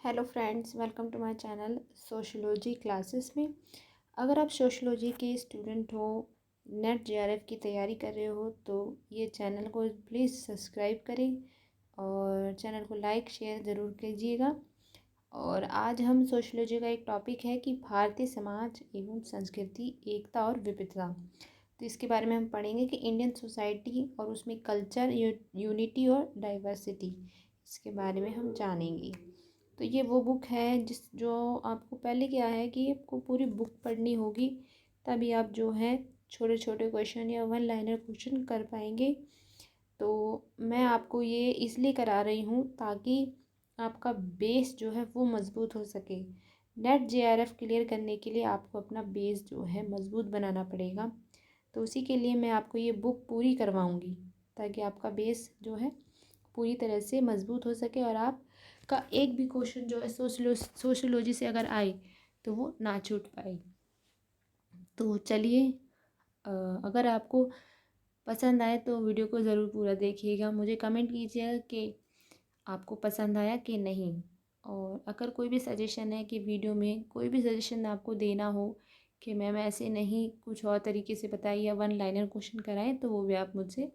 Hello friends, welcome to my channel sociology classes में। अगर आप सोशलॉजी के स्टूडेंट हो, नेट जेआरएफ की तैयारी कर रहे हो, तो ये चैनल को प्लीज़ सब्सक्राइब करें और चैनल को लाइक शेयर ज़रूर कीजिएगा। और आज हम सोशलॉजी का एक टॉपिक है कि भारतीय समाज एवं संस्कृति, एकता और विविधता। तो इसके बारे में हम पढ़ेंगे कि इंडियन सोसाइटी और उसमें कल्चर, यूनिटी और डाइवर्सिटी, इसके बारे में हम जानेंगे। तो ये वो बुक है जो आपको पहले क्या है कि आपको पूरी बुक पढ़नी होगी, तभी आप जो है छोटे छोटे क्वेश्चन या वन लाइनर क्वेश्चन कर पाएंगे। तो मैं आपको ये इसलिए करा रही हूँ ताकि आपका बेस जो है वो मज़बूत हो सके। नेट जेआरएफ क्लियर करने के लिए आपको अपना बेस जो है मज़बूत बनाना पड़ेगा। तो उसी के लिए मैं आपको ये बुक पूरी करवाऊँगी ताकि आपका बेस जो है पूरी तरह से मज़बूत हो सके और आप का एक भी क्वेश्चन जो है सोशलॉजी से अगर आए तो वो ना छूट पाए। तो चलिए, अगर आपको पसंद आए तो वीडियो को ज़रूर पूरा देखिएगा। मुझे कमेंट कीजिएगा कि आपको पसंद आया कि नहीं। और अगर कोई भी सजेशन है कि वीडियो में कोई भी सजेशन आपको देना हो कि मैम ऐसे नहीं, कुछ और तरीके से बताइए या वन लाइनर क्वेश्चन कराएं, तो वो भी आप मुझसे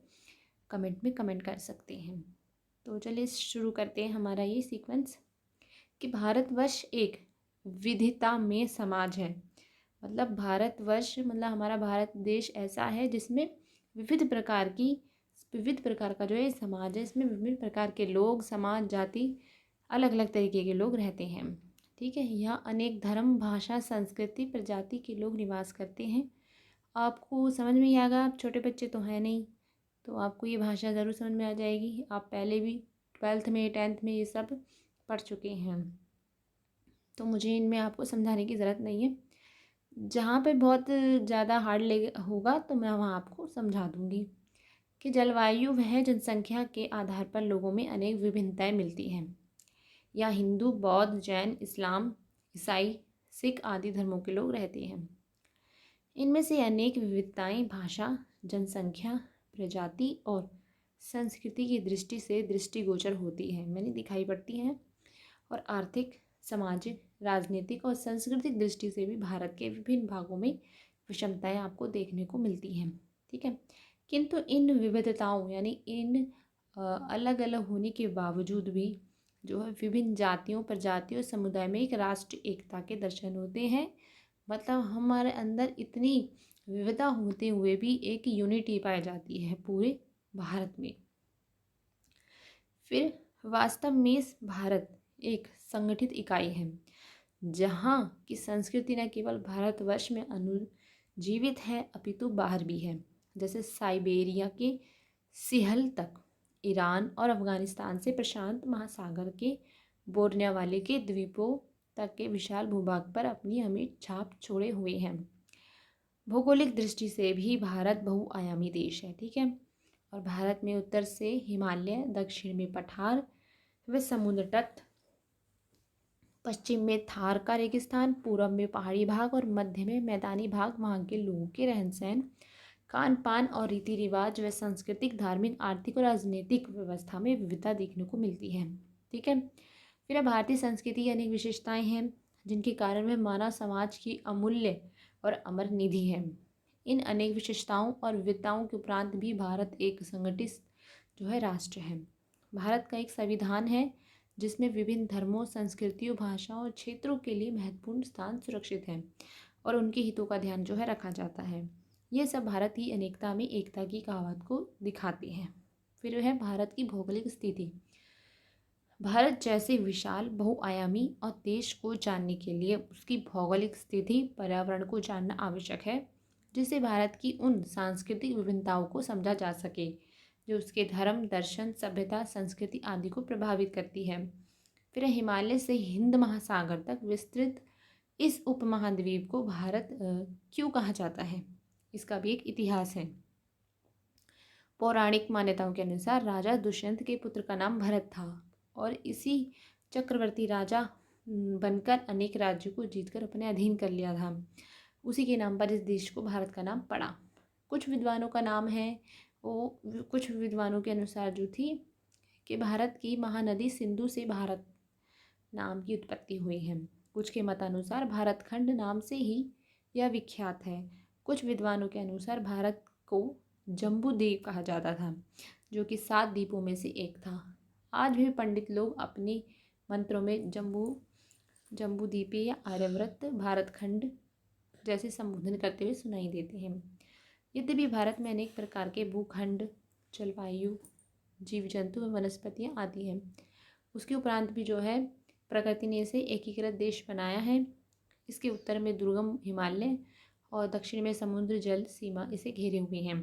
कमेंट में कमेंट कर सकते हैं। तो चलिए शुरू करते हैं हमारा ये सीक्वेंस कि भारतवर्ष एक विविधता में समाज है। मतलब भारतवर्ष मतलब हमारा भारत देश ऐसा है जिसमें विविध प्रकार का जो है समाज है। इसमें विभिन्न प्रकार के लोग, समाज, जाति, अलग अलग तरीके के लोग रहते हैं। ठीक है, यहाँ अनेक धर्म, भाषा, संस्कृति, प्रजाति के लोग निवास करते हैं। आपको समझ में ही आएगा, आप छोटे बच्चे तो हैं नहीं, तो आपको ये भाषा ज़रूर समझ में आ जाएगी। आप पहले भी 12th में 10th में ये सब पढ़ चुके हैं, तो मुझे इनमें आपको समझाने की ज़रूरत नहीं है। जहाँ पे बहुत ज़्यादा हार्ड ले होगा तो मैं वहाँ आपको समझा दूँगी। कि जलवायु वह जनसंख्या के आधार पर लोगों में अनेक विभिन्नताएं मिलती हैं। यहाँ हिंदू, बौद्ध, जैन, इस्लाम, ईसाई, सिख आदि धर्मों के लोग रहते हैं। इनमें से अनेक विविधताएं भाषा, जनसंख्या, प्रजाति और संस्कृति की दृष्टि से दृष्टिगोचर होती है, मैंने दिखाई पड़ती हैं। और आर्थिक, सामाजिक, राजनीतिक और सांस्कृतिक दृष्टि से भी भारत के विभिन्न भागों में विषमताएं आपको देखने को मिलती हैं। ठीक है, किंतु इन विविधताओं यानी इन अलग अलग होने के बावजूद भी जो है विभिन्न जातियों, प्रजातियों, समुदाय में एक राष्ट्र एकता के दर्शन होते हैं। मतलब हमारे अंदर इतनी विविधता होते हुए भी एक यूनिटी पाई जाती है पूरे भारत में। फिर वास्तव में भारत एक संगठित इकाई है, जहाँ की संस्कृति न केवल भारतवर्ष में अनुजीवित है अपितु बाहर भी है। जैसे साइबेरिया के सिहल तक, ईरान और अफगानिस्तान से प्रशांत महासागर के बोर्निया वाले के द्वीपों तक के विशाल भूभाग पर अपनी अमिट छाप छोड़े हुए हैं। भौगोलिक दृष्टि से भी भारत बहुआयामी देश है। ठीक है, और भारत में उत्तर से हिमालय, दक्षिण में पठार व समुद्र तट, पश्चिम में थार का रेगिस्तान, पूर्व में पहाड़ी भाग और मध्य में मैदानी भाग वहाँ के लोगों के रहन सहन, खान पान और रीति रिवाज व सांस्कृतिक, धार्मिक, आर्थिक और राजनीतिक व्यवस्था में विविधता देखने को मिलती है। ठीक है, फिर भारतीय संस्कृति की अनेक विशेषताएं हैं जिनके कारण वह मानव समाज की अमूल्य और अमर निधि है। इन अनेक विशेषताओं और विविधताओं के उपरांत भी भारत एक संगठित जो है राष्ट्र है। भारत का एक संविधान है जिसमें विभिन्न धर्मों, संस्कृतियों, भाषाओं और क्षेत्रों के लिए महत्वपूर्ण स्थान सुरक्षित है और उनके हितों का ध्यान जो है रखा जाता है। ये सब भारत की अनेकता में एकता की कहावत को दिखाते हैं। फिर है भारत की भौगोलिक स्थिति। भारत जैसे विशाल, बहुआयामी और देश को जानने के लिए उसकी भौगोलिक स्थिति, पर्यावरण को जानना आवश्यक है, जिससे भारत की उन सांस्कृतिक विभिन्नताओं को समझा जा सके जो उसके धर्म, दर्शन, सभ्यता, संस्कृति आदि को प्रभावित करती है। फिर हिमालय से हिंद महासागर तक विस्तृत इस उपमहाद्वीप को भारत क्यों कहा जाता है, इसका भी एक इतिहास है। पौराणिक मान्यताओं के अनुसार राजा दुष्यंत के पुत्र का नाम भरत था और इसी चक्रवर्ती राजा बनकर अनेक राज्यों को जीतकर अपने अधीन कर लिया था। उसी के नाम पर इस देश को भारत का नाम पड़ा। कुछ विद्वानों का नाम है वो, कुछ विद्वानों के अनुसार जो थी कि भारत की महानदी सिंधु से भारत नाम की उत्पत्ति हुई है। कुछ के मतानुसार भारत खंड नाम से ही यह विख्यात है। कुछ विद्वानों के अनुसार भारत को जम्बू द्वीप कहा जाता था, जो कि 7 द्वीपों में से एक था। आज भी पंडित लोग अपने मंत्रों में जम्बू द्वीपीय या आर्यव्रत भारत खंड जैसे संबोधन करते हुए सुनाई देते हैं। यद्यपि भारत में अनेक प्रकार के भूखंड, जलवायु, जीव जंतु व वनस्पतियाँ आती हैं, उसके उपरांत भी जो है प्रकृति ने इसे एकीकृत देश बनाया है। इसके उत्तर में दुर्गम हिमालय और दक्षिण में समुद्र जल सीमा इसे घेरे हुए हैं।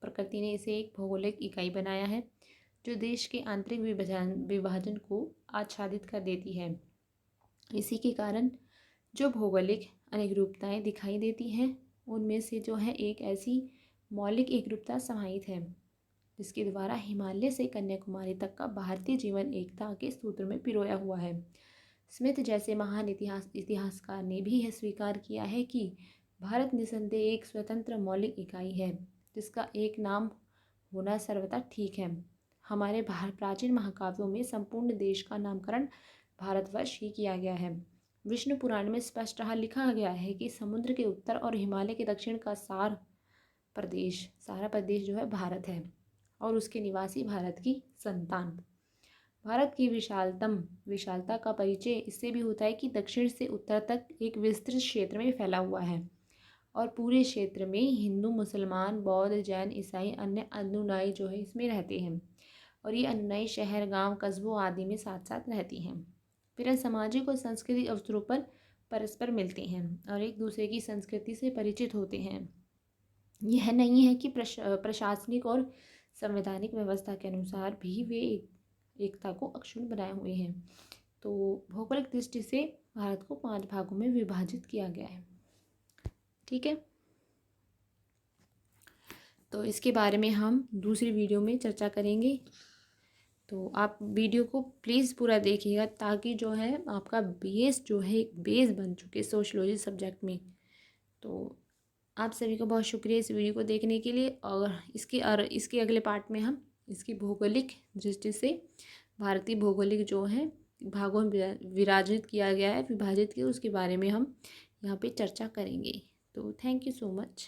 प्रकृति ने इसे एक भौगोलिक इकाई बनाया है जो देश के आंतरिक विभाजन को आच्छादित कर देती है। इसी के कारण जो भौगोलिक अनेकरूपताएं दिखाई देती हैं, उनमें से जो है एक ऐसी मौलिक एकरूपता समाहित है जिसके द्वारा हिमालय से कन्याकुमारी तक का भारतीय जीवन एकता के सूत्र में पिरोया हुआ है। स्मिथ जैसे महान इतिहासकार ने भी यह स्वीकार किया है कि भारत निसंदेह एक स्वतंत्र मौलिक इकाई है जिसका एक नाम होना सर्वथा ठीक है। हमारे प्राचीन महाकाव्यों में संपूर्ण देश का नामकरण भारतवर्ष ही किया गया है। विष्णु पुराण में स्पष्ट लिखा गया है कि समुद्र के उत्तर और हिमालय के दक्षिण का सारा प्रदेश जो है भारत है और उसके निवासी भारत की संतान। भारत की विशालता का परिचय इससे भी होता है कि दक्षिण से उत्तर तक एक विस्तृत क्षेत्र में फैला हुआ है और पूरे क्षेत्र में हिंदू, मुसलमान, बौद्ध, जैन, ईसाई, अन्य अनुयायी जो है इसमें रहते हैं और ये अनुयायी शहर, गांव, कस्बों आदि में साथ साथ रहती हैं। फिर सामाजिक और सांस्कृतिक अवसरों पर परस्पर मिलते हैं और एक दूसरे की संस्कृति से परिचित होते हैं। यह नहीं है कि प्रशासनिक और संवैधानिक व्यवस्था के अनुसार भी वे एकता को अक्षुण्ण बनाए हुए हैं। तो भौगोलिक दृष्टि से भारत को 5 भागों में विभाजित किया गया है। ठीक है, तो इसके बारे में हम दूसरी वीडियो में चर्चा करेंगे। तो आप वीडियो को प्लीज़ पूरा देखिएगा ताकि जो है आपका बेस जो है एक बेस बन चुके सोशियोलॉजी सब्जेक्ट में। तो आप सभी का बहुत शुक्रिया इस वीडियो को देखने के लिए और इसके अगले पार्ट में हम इसकी भौगोलिक दृष्टि से भारतीय भौगोलिक जो है भागों में विभाजित किया गया है उसके बारे में हम यहाँ पे चर्चा करेंगे। तो थैंक यू सो मच।